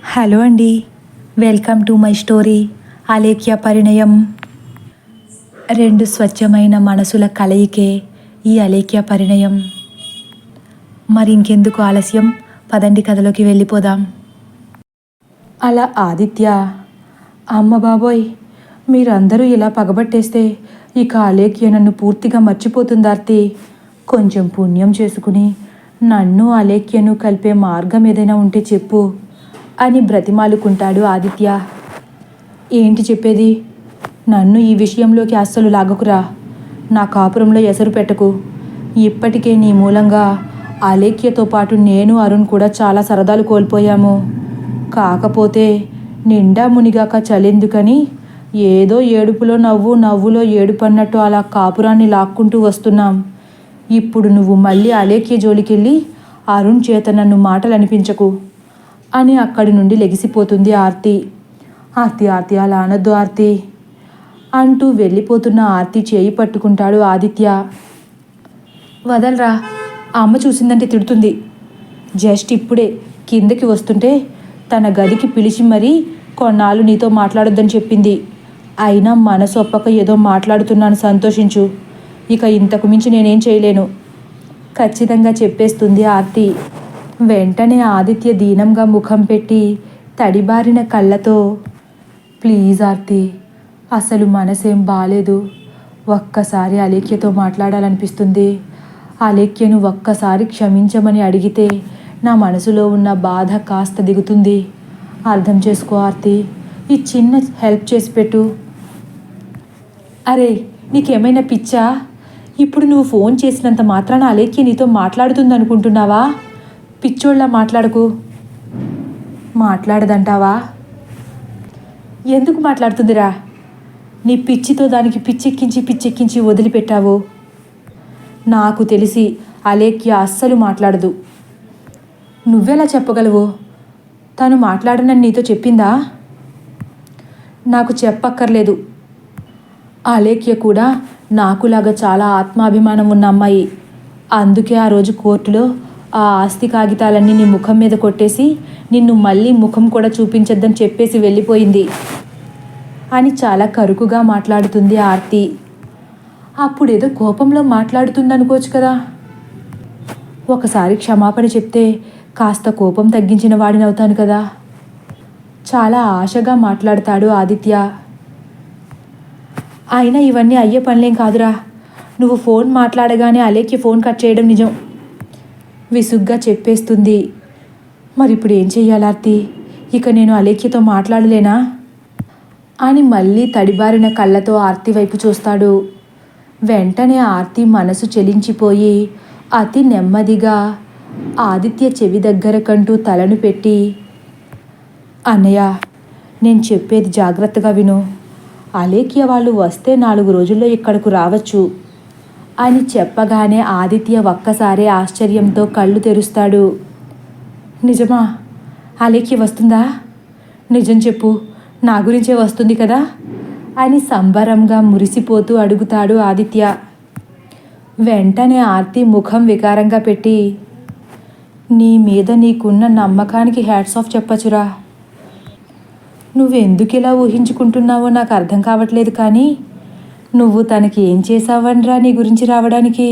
Hello అండి, welcome to my story Alekhya Parinayam. రెండు స్వచ్ఛమైన మనసుల కలయికే ఈ అలేఖ్య పరిణయం. మరి ఇంకెందుకు ఆలస్యం, పదండి కథలోకి వెళ్ళిపోదాం. అలా ఆదిత్య, అమ్మ బాబోయ్, మీరందరూ ఇలా పగబట్టేస్తే ఇక అలేఖ్య నన్ను పూర్తిగా మర్చిపోతుందార్తి. కొంచెం పుణ్యం చేసుకుని నన్ను అలేఖ్యను కలిపే మార్గం ఏదైనా ఉంటే చెప్పు అని బ్రతిమాలుకుంటాడు ఆదిత్య. ఏంటి చెప్పేది? నన్ను ఈ విషయంలోకి అస్సలు లాగకురా. నా కాపురంలో ఎసరు పెట్టకు. ఇప్పటికే నీ మూలంగా అలేఖ్యతో పాటు నేను అరుణ్ కూడా చాలా సరదాలు కోల్పోయాము. కాకపోతే నిండా మునిగాక చలెందుకని ఏదో ఏడుపులో నవ్వు, నవ్వులో ఏడుపు అన్నట్టు అలా కాపురాన్ని లాక్కుంటూ వస్తున్నాం. ఇప్పుడు నువ్వు మళ్ళీ అలేఖ్య జోలికెళ్ళి అరుణ్ చేత నన్ను మాటలు అనిపించకు అని అక్కడి నుండి లెగిసిపోతుంది ఆర్తి. ఆర్తి ఆర్తి అలా అనొద్దు ఆర్తి అంటూ వెళ్ళిపోతున్న ఆర్తి చేయి పట్టుకుంటాడు ఆదిత్య. వదలరా, అమ్మ చూసిందంటే తిడుతుంది. జస్ట్ ఇప్పుడే కిందకి వస్తుంటే తన గదికి పిలిచి మరీ కొన్నాళ్ళు నీతో మాట్లాడొద్దని చెప్పింది. అయినా మనసు ఒప్పక ఏదో మాట్లాడుతున్నాను, సంతోషించు. ఇక ఇంతకు మించి నేనేం చేయలేను ఖచ్చితంగా చెప్పేస్తుంది ఆర్తి. వెంటనే ఆదిత్య దీనంగా ముఖం పెట్టి తడిబారిన కళ్ళతో, ప్లీజ్ ఆర్తి, అసలు మనసేం బాలేదు. ఒక్కసారి అలేఖ్యతో మాట్లాడాలనిపిస్తుంది. అలేఖ్యను ఒక్కసారి క్షమించమని అడిగితే నా మనసులో ఉన్న బాధ కాస్త దిగుతుంది. అర్థం చేసుకో ఆర్తి, ఈ చిన్న హెల్ప్ చేసి పెట్టు. అరే, నీకేమైనా పిచ్చా? ఇప్పుడు నువ్వు ఫోన్ చేసినంత మాత్రాన అలేఖ్య నీతో మాట్లాడుతుంది అనుకుంటున్నావా? పిచ్చోళ్ళ మాట్లాడకు. మాట్లాడదంటావా? ఎందుకు మాట్లాడుతుందిరా? నీ పిచ్చితో దానికి పిచ్చెక్కించి వదిలిపెట్టావు. నాకు తెలిసి అలేఖ్య అస్సలు మాట్లాడదు. నువ్వెలా చెప్పగలవు? తను మాట్లాడనని నీతో చెప్పిందా? నాకు చెప్పక్కర్లేదు. అలేఖ్య కూడా నాకులాగా చాలా ఆత్మాభిమానం ఉన్న అమ్మాయి. అందుకే ఆ రోజు కోర్టులో ఆ ఆస్తి కాగితాలన్నీ నీ ముఖం మీద కొట్టేసి నిన్ను మళ్ళీ ముఖం కూడా చూపించొద్దని చెప్పేసి వెళ్ళిపోయింది అని చాలా కరుకుగా మాట్లాడుతుంది ఆర్తి. అప్పుడేదో కోపంలో మాట్లాడుతుందనుకోవచ్చు కదా. ఒకసారి క్షమాపణ చెప్తే కాస్త కోపం తగ్గించిన వాడినవుతాను కదా. చాలా ఆశగా మాట్లాడతాడు ఆదిత్య. అయినా ఇవన్నీ అయ్యే పనులేం కాదురా. నువ్వు ఫోన్ మాట్లాడగానే అలేఖ్య ఫోన్ కట్ చేయడం నిజం విసుగ్గా చెప్పేస్తుంది. మరి ఇప్పుడు ఏం చెయ్యాలి ఆర్తి? ఇక నేను అలేఖ్యతో మాట్లాడలేనా అని మళ్ళీ తడిబారిన కళ్ళతో ఆర్తి వైపు చూస్తాడు. వెంటనే ఆర్తి మనసు చెలించిపోయి అతి నెమ్మదిగా ఆదిత్య చెవి దగ్గరకంటూ తలను పెట్టి, అన్నయ్య, నేను చెప్పేది జాగ్రత్తగా విను. అలేఖ్య వాళ్ళు వస్తే 4 రోజుల్లో ఇక్కడకు రావచ్చు అని చెప్పగానే ఆదిత్య ఒక్కసారే ఆశ్చర్యంతో కళ్ళు తెరుస్తాడు. నిజమా? అలేఖ్య వస్తుందా? నిజం చెప్పు, నా గురించే వస్తుంది కదా అని సంబరంగా మురిసిపోతూ అడుగుతాడు ఆదిత్య. వెంటనే ఆర్తి ముఖం వికారంగా పెట్టి, నీ మీద నీకున్న నమ్మకానికి హ్యాట్స్ ఆఫ్ చెప్పచ్చురా. నువ్వెందుకు ఇలా ఊహించుకుంటున్నావో నాకు అర్థం కావట్లేదు, కానీ నువ్వు తనకి ఏం చేసావనరా నీ గురించి రావడానికి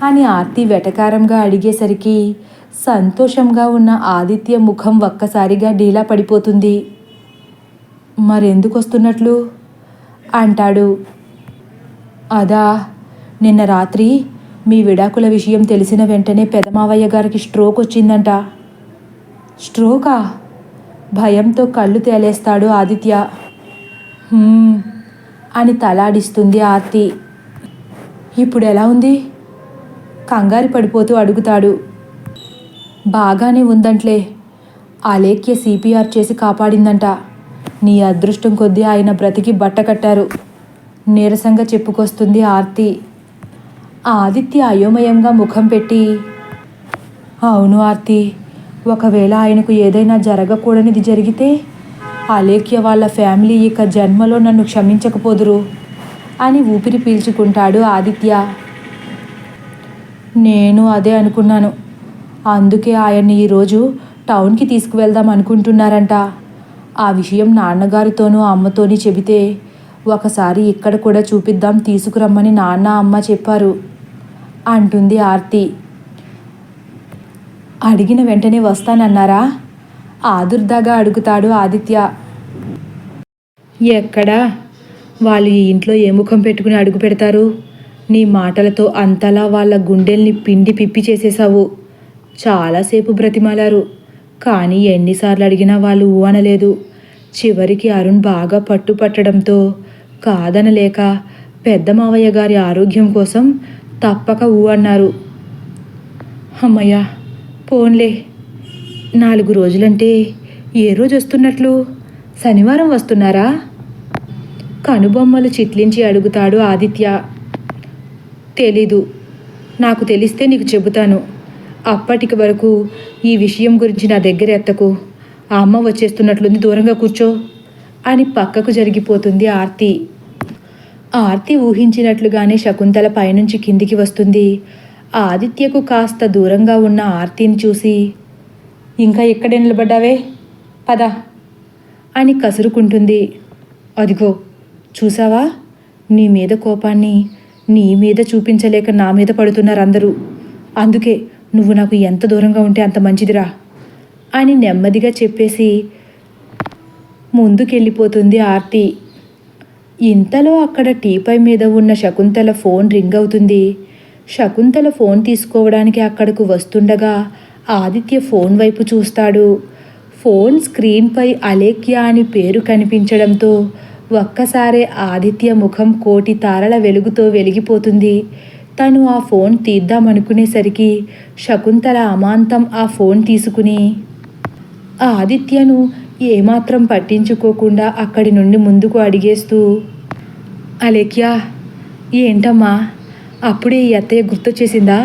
అని ఆర్తి వెటకారంగా అడిగేసరికి సంతోషంగా ఉన్న ఆదిత్య ముఖం ఒక్కసారిగా డీలా పడిపోతుంది. మరెందుకు వస్తున్నట్లు అంటాడు. అదా, నిన్న రాత్రి మీ విడాకుల విషయం తెలిసిన వెంటనే పెదమావయ్య గారికి స్ట్రోక్ వచ్చిందంట. స్ట్రోకా? భయంతో కళ్ళు తేలేస్తాడు ఆదిత్య. అని తలాడిస్తుంది ఆర్తి. ఇప్పుడు ఎలా ఉంది? కంగారు పడిపోతూ అడుగుతాడు. బాగానే ఉందంట్లే. అలేఖ్య సిపిఆర్ చేసి కాపాడిందంట. నీ అదృష్టం కొద్దీ ఆయన బ్రతికి బట్ట కట్టారు నీరసంగా చెప్పుకొస్తుంది ఆర్తి. ఆదిత్య అయోమయంగా ముఖం పెట్టి, అవును ఆర్తి, ఒకవేళ ఆయనకు ఏదైనా జరగకూడనిది జరిగితే అలేఖ్య వాళ్ళ ఫ్యామిలీ ఇక జన్మలో నన్ను క్షమించకపోదురు అని ఊపిరి పీల్చుకుంటాడు ఆదిత్య. నేను అదే అనుకున్నాను. అందుకే ఆయన్ని ఈరోజు టౌన్కి తీసుకువెళ్దాం అనుకుంటున్నారంట. ఆ విషయం నాన్నగారితోనూ అమ్మతోని చెబితే ఒకసారి ఇక్కడ కూడా చూపిద్దాం తీసుకురమ్మని నాన్న అమ్మ చెప్పారు అంటుంది ఆర్తి. అడిగిన వెంటనే వస్తానన్నారా? ఆదుర్దాగా అడుగుతాడు ఆదిత్య. ఎక్కడా? వాళ్ళు ఈ ఇంట్లో ఏ ముఖం పెట్టుకుని అడుగు పెడతారు? నీ మాటలతో అంతలా వాళ్ళ గుండెల్ని పిండి పిప్పి చేసేశావు. చాలాసేపు బ్రతిమాలారు, కానీ ఎన్నిసార్లు అడిగినా వాళ్ళు ఊ అనలేదు. చివరికి అరుణ్ బాగా పట్టుపట్టడంతో కాదనలేక పెద్ద మావయ్య గారి ఆరోగ్యం కోసం తప్పక ఊ అన్నారు. అమ్మయ్య, పోన్లే. 4 రోజులంటే ఏ రోజు వస్తున్నట్లు? శనివారం వస్తున్నారా? కనుబొమ్మలు చిట్లించి అడుగుతాడు ఆదిత్య. తెలీదు. నాకు తెలిస్తే నీకు చెబుతాను. అప్పటికి వరకు ఈ విషయం గురించి నా దగ్గర ఎత్తకు. ఆ అమ్మ వచ్చేస్తున్నట్లుంది, దూరంగా కూర్చో అని పక్కకు జరిగిపోతుంది ఆర్తి. ఆర్తి ఊహించినట్లుగానే శకుంతల పైనుంచి కిందికి వస్తుంది. ఆదిత్యకు కాస్త దూరంగా ఉన్న ఆర్తిని చూసి, ఇంకా ఎక్కడే నిలబడ్డావే, పద అని కసురుకుంటుంది. అదిగో చూసావా, నీ మీద కోపాన్ని నీ మీద చూపించలేక నా మీద పడుతున్నారు అందరూ. అందుకే నువ్వు నాకు ఎంత దూరంగా ఉంటే అంత మంచిదిరా అని నెమ్మదిగా చెప్పేసి ముందుకెళ్ళిపోతుంది ఆర్తి. ఇంతలో అక్కడ టీపై మీద ఉన్న శకుంతల ఫోన్ రింగ్ అవుతుంది. శకుంతల ఫోన్ తీసుకోవడానికి అక్కడకు వస్తుండగా ఆదిత్య ఫోన్ వైపు చూస్తాడు. ఫోన్ స్క్రీన్పై అలేఖ్య అని పేరు కనిపించడంతో ఒక్కసారే ఆదిత్య ముఖం కోటి తారల వెలుగుతో వెలిగిపోతుంది. తను ఆ ఫోన్ తీద్దామనుకునేసరికి శకుంతల అమాంతం ఆ ఫోన్ తీసుకుని ఆదిత్యను ఏమాత్రం పట్టించుకోకుండా అక్కడి నుండి ముందుకు అడిగేస్తూ, అలేఖ్య, ఏంటమ్మా అప్పుడే ఈ అత్తయ్య గుర్తొచ్చేసిందా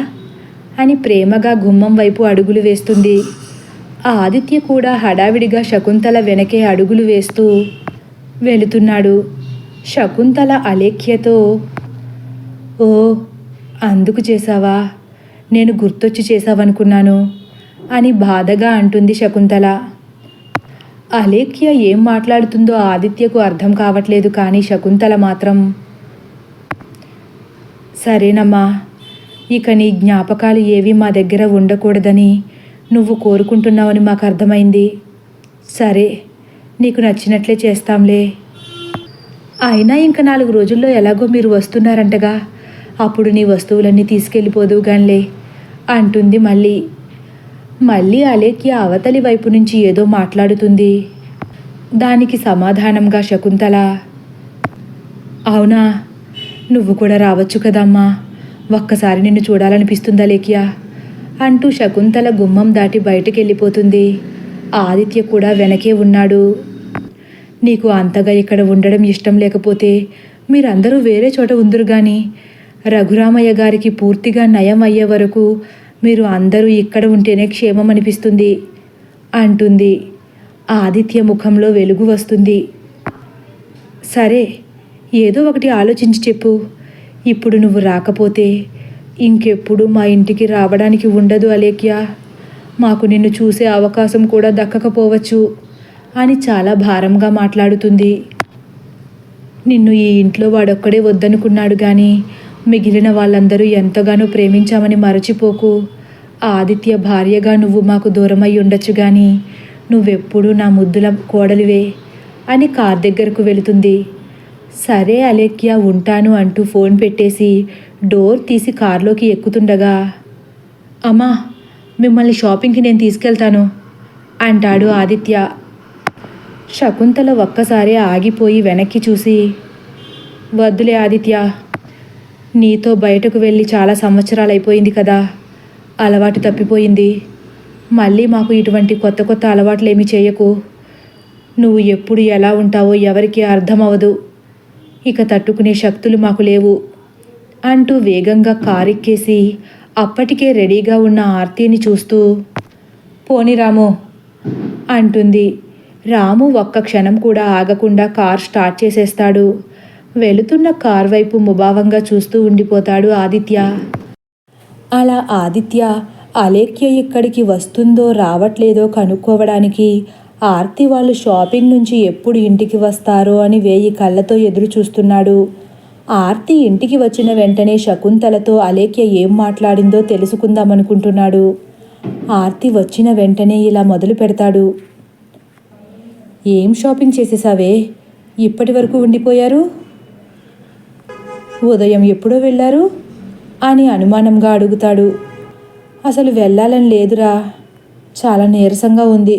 అని ప్రేమగా గుమ్మం వైపు అడుగులు వేస్తుంది. ఆదిత్య కూడా హడావిడిగా శకుంతల వెనకే అడుగులు వేస్తూ వెళుతున్నాడు. శకుంతల అలేఖ్యతో, ఓ అందుకు చేశావా? నేను గుర్తొచ్చి చేశావనుకున్నాను అని బాధగా అంటుంది శకుంతల. అలేఖ్య ఏం మాట్లాడుతుందో ఆదిత్యకు అర్థం కావట్లేదు, కానీ శకుంతల మాత్రం, సరేనమ్మా, ఇక నీ జ్ఞాపకాలు ఏవి మా దగ్గర ఉండకూడదని నువ్వు కోరుకుంటున్నావని మాకు అర్థమైంది. సరే, నీకు నచ్చినట్లే చేస్తాంలే. అయినా ఇంకా 4 రోజుల్లో ఎలాగో మీరు వస్తున్నారంటగా, అప్పుడు నీ వస్తువులన్నీ తీసుకెళ్ళిపోదువు గాన్లే అంటుంది మళ్ళీ అలేఖ్య అవతలి వైపు నుంచి ఏదో మాట్లాడుతుంది. దానికి సమాధానంగా శకుంతల, అవునా, నువ్వు కూడా రావచ్చు కదమ్మా, ఒక్కసారి నిన్ను చూడాలనిపిస్తుందా లేఖ్య అంటూ శకుంతల గుమ్మం దాటి బయటకెళ్ళిపోతుంది. ఆదిత్య కూడా వెనకే ఉన్నాడు. నీకు అంతగా ఇక్కడ ఉండడం ఇష్టం లేకపోతే మీరందరూ వేరే చోట ఉందురు గాని, రఘురామయ్య గారికి పూర్తిగా నయం అయ్యే వరకు మీరు అందరూ ఇక్కడ ఉంటేనే క్షేమం అనిపిస్తుంది అంటుంది. ఆదిత్య ముఖంలో వెలుగు వస్తుంది. సరే, ఏదో ఒకటి ఆలోచించి చెప్పు. ఇప్పుడు నువ్వు రాకపోతే ఇంకెప్పుడు మా ఇంటికి రావడానికి ఉండదు అలేఖ్య. మాకు నిన్ను చూసే అవకాశం కూడా దక్కకపోవచ్చు అని చాలా భారంగా మాట్లాడుతుంది. నిన్ను ఈ ఇంట్లో వాడొక్కడే వద్దనుకున్నాడు కానీ మిగిలిన వాళ్ళందరూ ఎంతగానో ప్రేమించామని మరచిపోకు. ఆదిత్య భార్యగా నువ్వు మాకు దూరమై ఉండొచ్చు కానీ నువ్వెప్పుడూ నా ముద్దుల కోడలివే అని కార్ దగ్గరకు వెళుతుంది. సరే అలేఖ్య, ఉంటాను అంటూ ఫోన్ పెట్టేసి డోర్ తీసి కారులోకి ఎక్కుతుండగా, అమ్మా, మిమ్మల్ని షాపింగ్కి నేను తీసుకెళ్తాను అంటాడు ఆదిత్య. శకుంతల ఒక్కసారి ఆగిపోయి వెనక్కి చూసి, వద్దులే ఆదిత్య, నీతో బయటకు వెళ్ళి చాలా సంవత్సరాలు అయిపోయింది కదా, అలవాటు తప్పిపోయింది. మళ్ళీ మాకు ఇటువంటి కొత్త కొత్త అలవాట్లేమీ చేయకు. నువ్వు ఎప్పుడు ఎలా ఉంటావో ఎవరికి అర్థం అవ్వదు. ఇక తట్టుకునే శక్తులు మాకు లేవు అంటూ వేగంగా కారెక్కేసి అప్పటికే రెడీగా ఉన్న ఆర్తిని చూస్తూ, పోని రాము అంటుంది. రాము ఒక్క క్షణం కూడా ఆగకుండా కార్ స్టార్ట్ చేసేస్తాడు. వెళుతున్న కార్ వైపు ముభావంగా చూస్తూ ఉండిపోతాడు ఆదిత్య. అలా ఆదిత్య అలేఖ్య ఇక్కడికి వస్తుందో రావట్లేదో కనుక్కోవడానికి ఆర్తి వాళ్ళు షాపింగ్ నుంచి ఎప్పుడు ఇంటికి వస్తారో అని 1000 కళ్ళతో ఎదురు చూస్తున్నాడు. ఆర్తి ఇంటికి వచ్చిన వెంటనే శకుంతలతో అలేఖ్య ఏం మాట్లాడిందో తెలుసుకుందామనుకుంటున్నాడు. ఆర్తి వచ్చిన వెంటనే ఇలా మొదలు పెడతాడు. ఏం షాపింగ్ చేసేసావే? ఇప్పటి వరకు ఉండిపోయారు? ఉదయం ఎప్పుడో వెళ్ళారు అని అనుమానంగా అడుగుతాడు. అసలు వెళ్ళాలని లేదురా, చాలా నీరసంగా ఉంది.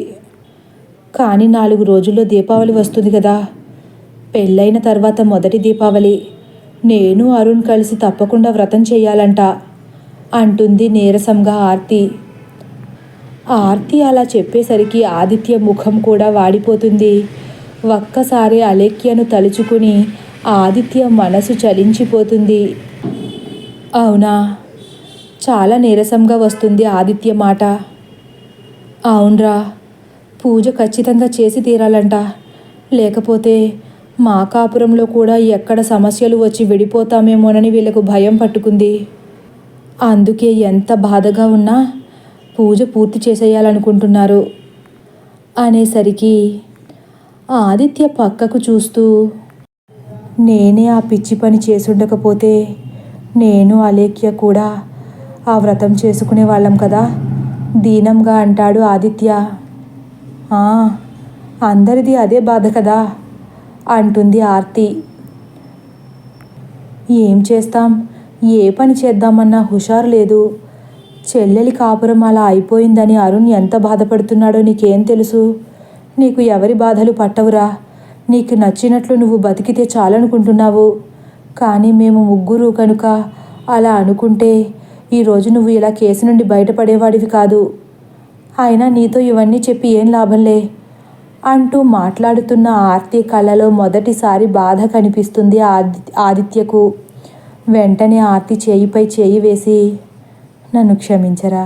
కానీ 4 రోజుల్లో దీపావళి వస్తుంది కదా, పెళ్ళైన తర్వాత మొదటి దీపావళి. నేను అరుణ్ కలిసి తప్పకుండా వ్రతం చేయాలంట అంటుంది నీరసంగా ఆర్తి. ఆర్తి అలా చెప్పేసరికి ఆదిత్య ముఖం కూడా వాడిపోతుంది. ఒక్కసారి అలేఖ్యను తలుచుకుని ఆదిత్య మనసు చలించిపోతుంది. అవునా? చాలా నీరసంగా వస్తుంది ఆదిత్య మాట. అవునరా, పూజ ఖచ్చితంగా చేసి తీరాలంట, లేకపోతే మా కాపురంలో కూడా ఎక్కడ సమస్యలు వచ్చి విడిపోతామేమోనని వీళ్ళకు భయం పట్టుకుంది. అందుకే ఎంత బాధగా ఉన్నా పూజ పూర్తి చేసేయాలనుకుంటున్నారు అనేసరికి ఆదిత్య పక్కకు చూస్తూ, నేనే ఆ పిచ్చి పని చేసుండకపోతే నేను అలేఖ్య కూడా ఆ వ్రతం చేసుకునే వాళ్ళం కదా దీనంగా అంటాడు ఆదిత్య. అందరిది అదే బాధ కదా అంటుంది ఆర్తి. ఏం చేస్తాం, ఏ పని చేద్దామన్నా హుషారు లేదు. చెల్లెలి కాపురం అలా అయిపోయిందని అరుణ్ ఎంత బాధపడుతున్నాడో నీకేం తెలుసు? నీకు ఎవరి బాధలు పట్టవురా. నీకు నచ్చినట్లు నువ్వు బతికితే చాలనుకుంటున్నావు. కానీ మేము ముగ్గురు కనుక అలా అనుకుంటే ఈరోజు నువ్వు ఇలా కేసు నుండి బయటపడేవాడివి కాదు. అయినా నీతో ఇవన్నీ చెప్పి ఏం లాభంలే అంటూ మాట్లాడుతున్న ఆర్తి కళ్ళలో మొదటిసారి బాధ కనిపిస్తుంది ఆదిత్యకు. వెంటనే ఆర్తి చేయిపై చేయి వేసి, నన్ను క్షమించరా.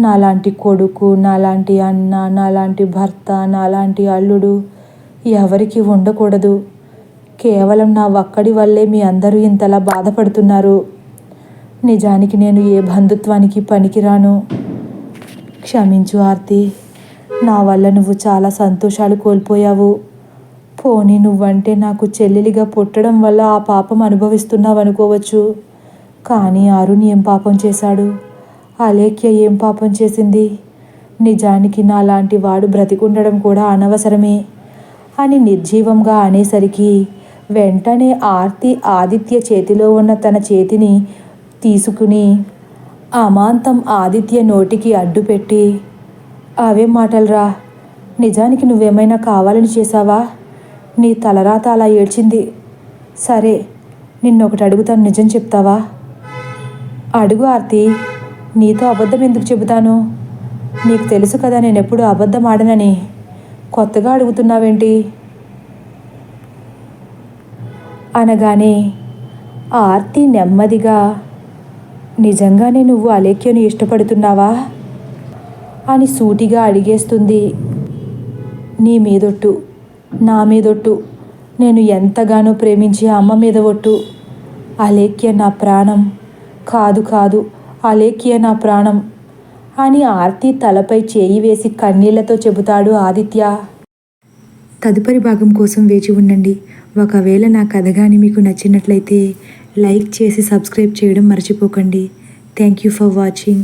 నాలాంటి కొడుకు, నాలాంటి అన్న, నాలాంటి భర్త, నాలాంటి అల్లుడు ఎవరికి ఉండకూడదు. కేవలం నా ఒక్కడి వల్లే మీ అందరూ ఇంతలా బాధపడుతున్నారు. నిజానికి నేను ఏ బంధుత్వానికి పనికిరాను. క్షమించు ఆర్తి. నా వల్ల నువ్వు చాలా సంతోషాలు కోల్పోయావు. పోనీ నువ్వంటే నాకు చెల్లెలిగా పుట్టడం వల్ల ఆ పాపం అనుభవిస్తున్నావు అనుకోవచ్చు. కానీ అరుణ్ ఏం పాపం చేశాడు? అలేఖ్య ఏం పాపం చేసింది? నిజానికి నాలాంటి వాడు బ్రతికుండడం కూడా అనవసరమే అని నిర్జీవంగా అనేసరికి వెంటనే ఆర్తి ఆదిత్య చేతిలో ఉన్న తన చేతిని తీసుకుని అమాంతం ఆదిత్య నోటికి అడ్డుపెట్టి, అవే మాటలరా. నిజానికి నువ్వేమైనా కావాలని చేశావా? నీ తలరాత అలా ఏడ్చింది. సరే, నిన్నొకటి అడుగుతాను, నిజం చెప్తావా? అడుగు ఆర్తి. నీతో అబద్ధం ఎందుకు చెబుతాను? నీకు తెలుసు కదా నేను ఎప్పుడు అబద్ధం ఆడనని. కొత్తగా అడుగుతున్నావేంటి అనగానే ఆర్తి నెమ్మదిగా, నిజంగానే నువ్వు అలేఖ్యను ఇష్టపడుతున్నావా అని సూటిగా అడిగేస్తుంది. నీ మీదొట్టు, నా మీదొట్టు, నేను ఎంతగానో ప్రేమించే అమ్మ మీద ఒట్టు. అలేఖ్య నా ప్రాణం. కాదు, అలేఖ్య నా ప్రాణం అని ఆర్తి తలపై చేయి వేసి కన్నీళ్లతో చెబుతాడు ఆదిత్య. తదుపరి భాగం కోసం వేచి ఉండండి. ఒకవేళ నా కథ కానీ మీకు నచ్చినట్లయితే లైక్ చేసి సబ్స్క్రైబ్ చేయడం మర్చిపోకండి. Thank you for watching.